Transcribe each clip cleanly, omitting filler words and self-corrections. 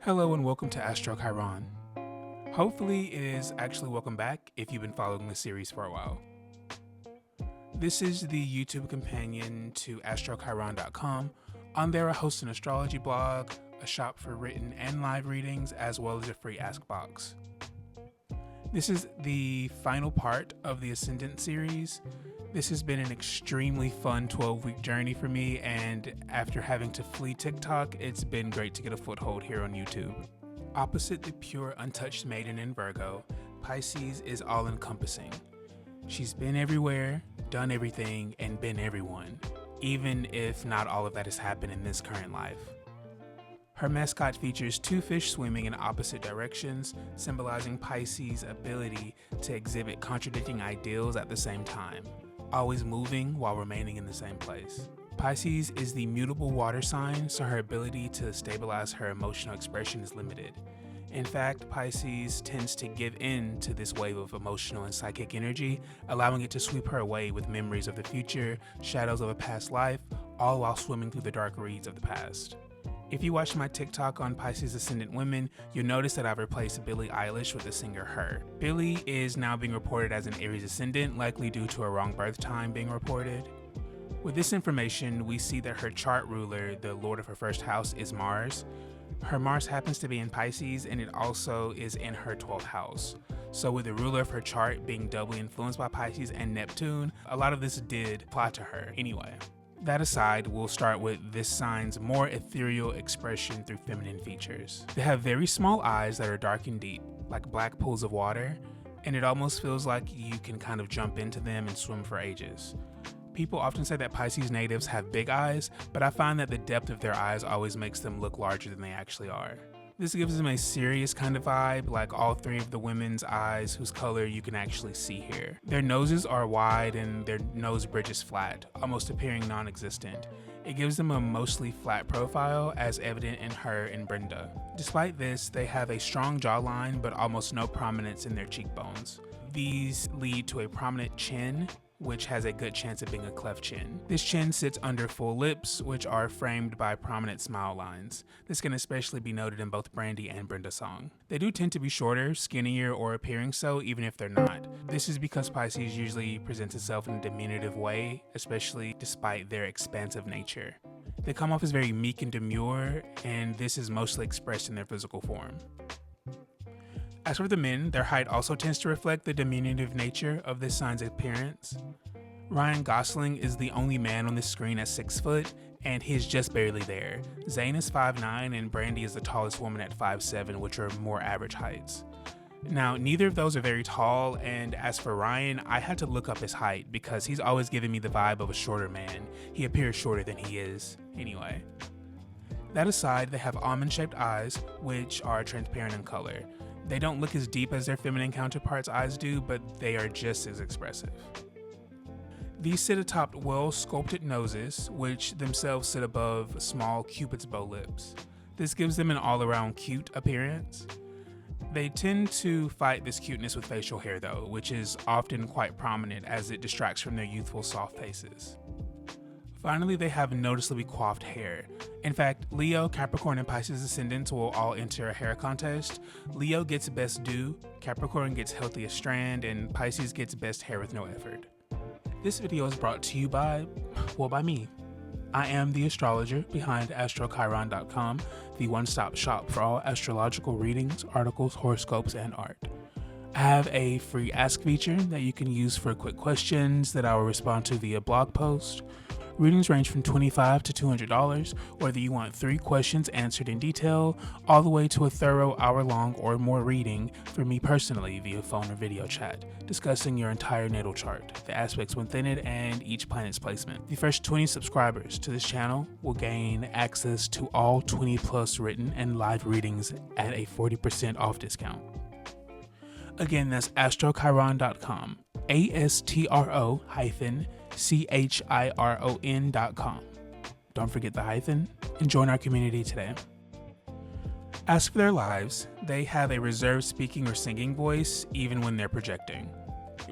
Hello and welcome to AstroChiron. Hopefully it is actually welcome back if you've been following the series for a while. This is the YouTube companion to astrochiron.com. On there I host an astrology blog, a shop for written and live readings, as well as a free ask box. This is the final part of the Ascendant series. This has been an extremely fun 12-week journey for me, and after having to flee TikTok, it's been great to get a foothold here on YouTube. Opposite the pure untouched maiden in Virgo, Pisces is all-encompassing. She's been everywhere, done everything, and been everyone, even if not all of that has happened in this current life. Her mascot features two fish swimming in opposite directions, symbolizing Pisces' ability to exhibit contradicting ideals at the same time, always moving while remaining in the same place. Pisces is the mutable water sign, so her ability to stabilize her emotional expression is limited. In fact, Pisces tends to give in to this wave of emotional and psychic energy, allowing it to sweep her away with memories of the future, shadows of a past life, all while swimming through the dark reeds of the past. If you watch my TikTok on Pisces Ascendant women, you'll notice that I've replaced Billie Eilish with the singer Her. Billie is now being reported as an Aries Ascendant, likely due to a wrong birth time being reported. With this information, we see that her chart ruler, the lord of her first house, is Mars. Her Mars happens to be in Pisces, and it also is in her 12th house. So with the ruler of her chart being doubly influenced by Pisces and Neptune, a lot of this did apply to her anyway. That aside, we'll start with this sign's more ethereal expression through feminine features. They have very small eyes that are dark and deep, like black pools of water, and it almost feels like you can kind of jump into them and swim for ages. People often say that Pisces natives have big eyes, but I find that the depth of their eyes always makes them look larger than they actually are. This gives them a serious kind of vibe, like all three of the women's eyes whose color you can actually see here. Their noses are wide and their nose bridge is flat, almost appearing non-existent. It gives them a mostly flat profile, as evident in Her and Brenda. Despite this, they have a strong jawline but almost no prominence in their cheekbones. These lead to a prominent chin, which has a good chance of being a cleft chin. This chin sits under full lips, which are framed by prominent smile lines. This can especially be noted in both Brandy and Brenda's song. They do tend to be shorter, skinnier, or appearing so, even if they're not. This is because Pisces usually presents itself in a diminutive way, especially despite their expansive nature. They come off as very meek and demure, and this is mostly expressed in their physical form. As for the men, their height also tends to reflect the diminutive nature of this sign's appearance. Ryan Gosling is the only man on this screen at 6 foot, and he's just barely there. Zayn is 5'9", and Brandy is the tallest woman at 5'7", which are more average heights. Now, neither of those are very tall, and as for Ryan, I had to look up his height because he's always given me the vibe of a shorter man. He appears shorter than he is, anyway. That aside, they have almond-shaped eyes, which are transparent in color. They don't look as deep as their feminine counterparts' eyes do, but they are just as expressive. These sit atop well-sculpted noses, which themselves sit above small cupid's bow lips. This gives them an all-around cute appearance. They tend to fight this cuteness with facial hair though, which is often quite prominent as it distracts from their youthful soft faces. Finally, they have noticeably coiffed hair. In fact, Leo, Capricorn, and Pisces Ascendants will all enter a hair contest. Leo gets best do, Capricorn gets healthiest strand, and Pisces gets best hair with no effort. This video is brought to you by me. I am the astrologer behind AstroChiron.com, the one-stop shop for all astrological readings, articles, horoscopes, and art. I have a free ask feature that you can use for quick questions that I will respond to via blog post. Readings range from $25 to $200, whether you want 3 questions answered in detail, all the way to a thorough hour-long or more reading for me personally via phone or video chat, discussing your entire natal chart, the aspects within it, and each planet's placement. The first 20 subscribers to this channel will gain access to all 20+ written and live readings at a 40% off discount. Again, that's astrochiron.com, ASTRO-CHIRON.com. Don't forget the hyphen, and join our community today. As for their lives, they have a reserved speaking or singing voice even when they're projecting.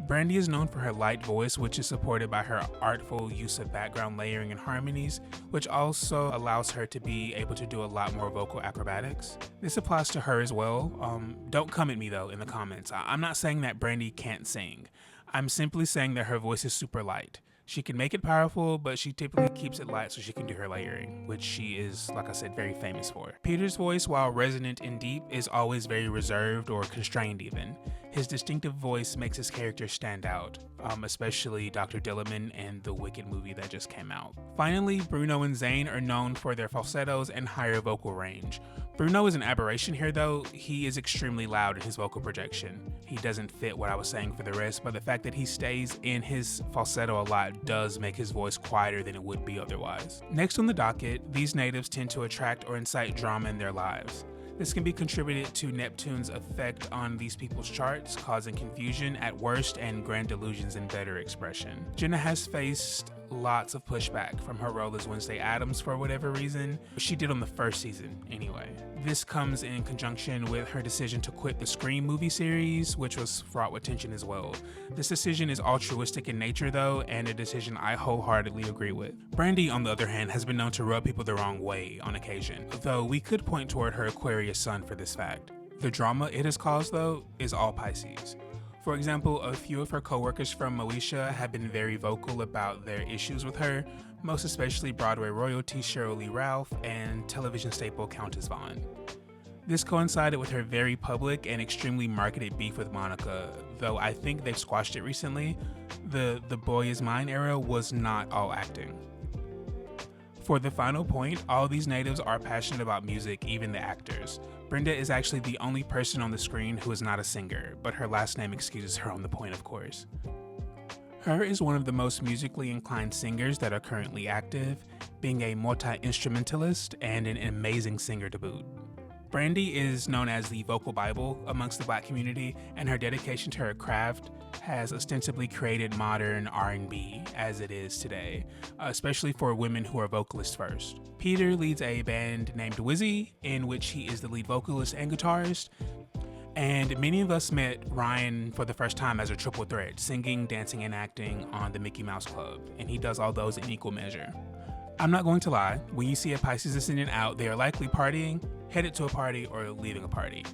Brandy is known for her light voice, which is supported by her artful use of background layering and harmonies, which also allows her to be able to do a lot more vocal acrobatics. This applies to her as well. Don't come at me though in the comments. I'm not saying that Brandy can't sing. I'm simply saying that her voice is super light. She can make it powerful, but she typically keeps it light so she can do her layering, which she is, like I said, very famous for. Peter's voice, while resonant and deep, is always very reserved or constrained even. His distinctive voice makes his character stand out, especially Dr. Dillerman and the Wicked movie that just came out. Finally, Bruno and Zayn are known for their falsettos and higher vocal range. Bruno is an aberration here though. He is extremely loud in his vocal projection. He doesn't fit what I was saying for the rest, but the fact that he stays in his falsetto a lot does make his voice quieter than it would be otherwise. Next on the docket, these natives tend to attract or incite drama in their lives. This can be contributed to Neptune's effect on these people's charts, causing confusion at worst and grand delusions in better expression. Jenna has faced lots of pushback from her role as Wednesday Addams for whatever reason. She did on the first season anyway. This comes in conjunction with her decision to quit the Scream movie series, which was fraught with tension as well. This decision is altruistic in nature though, and a decision I wholeheartedly agree with. Brandy, on the other hand, has been known to rub people the wrong way on occasion, though we could point toward her Aquarius sun for this fact. The drama it has caused though is all Pisces. For example, a few of her co-workers from Moesha have been very vocal about their issues with her, most especially Broadway royalty Cheryl Lee Ralph and television staple Countess Vaughn. This coincided with her very public and extremely marketed beef with Monica, though I think they've squashed it recently. The Boy Is Mine era was not all acting. For the final point, all these natives are passionate about music, even the actors. Brenda is actually the only person on the screen who is not a singer, but her last name excuses her on the point, of course. Her is one of the most musically inclined singers that are currently active, being a multi-instrumentalist and an amazing singer to boot. Brandy is known as the vocal Bible amongst the Black community, and her dedication to her craft has ostensibly created modern R&B as it is today, especially for women who are vocalists first. Peter leads a band named Wizzy, in which he is the lead vocalist and guitarist, and many of us met Ryan for the first time as a triple threat, singing, dancing, and acting on the Mickey Mouse Club, and he does all those in equal measure. I'm not going to lie, when you see a Pisces ascendant out, they are likely partying, headed to a party, or leaving a party.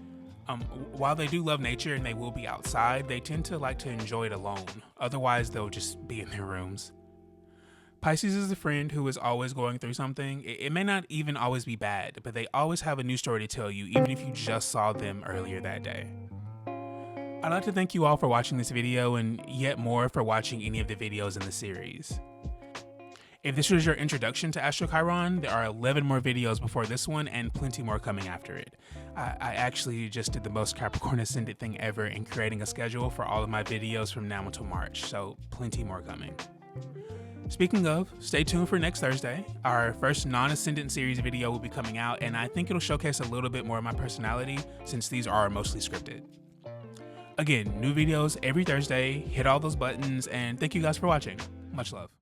While they do love nature and they will be outside, they tend to like to enjoy it alone. Otherwise, they'll just be in their rooms. Pisces is a friend who is always going through something. It may not even always be bad, but they always have a new story to tell you, even if you just saw them earlier that day. I'd like to thank you all for watching this video, and yet more for watching any of the videos in the series. If this was your introduction to AstroChiron, there are 11 more videos before this one and plenty more coming after it. I actually just did the most Capricorn Ascendant thing ever in creating a schedule for all of my videos from now until March, so plenty more coming. Speaking of, stay tuned for next Thursday. Our first non-Ascendant series video will be coming out, and I think it'll showcase a little bit more of my personality since these are mostly scripted. Again, new videos every Thursday, hit all those buttons, and thank you guys for watching. Much love.